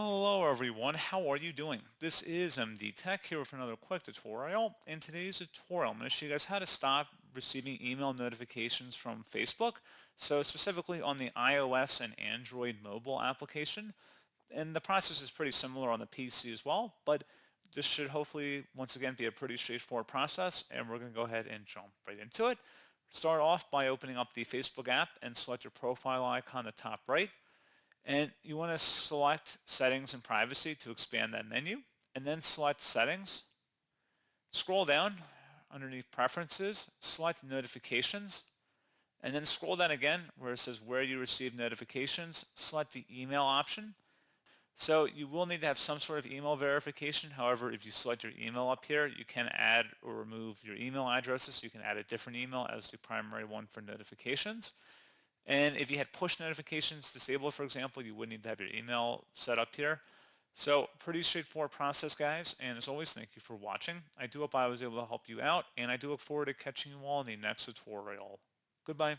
Hello everyone, how are you doing? This is MD Tech here with another quick tutorial. In today's tutorial, I'm going to show you guys how to stop receiving email notifications from Facebook. So specifically on the iOS and Android mobile application. And the process is pretty similar on the PC as well, but this should hopefully once again be a pretty straightforward process, and we're going to go ahead and jump right into it. Start off by opening up the Facebook app and select your profile icon at the top right. And you want to select Settings and Privacy to expand that menu, and then select Settings. Scroll down underneath Preferences, select Notifications, and then scroll down again where it says Where you receive notifications, select the email option. So you will need to have some sort of email verification. However, if you select your email up here, you can add or remove your email addresses. You can add a different email as the primary one for notifications. And if you had push notifications disabled, for example, you would need to have your email set up here. So pretty straightforward process, guys. And as always, thank you for watching. I do hope I was able to help you out, and I do look forward to catching you all in the next tutorial. Goodbye.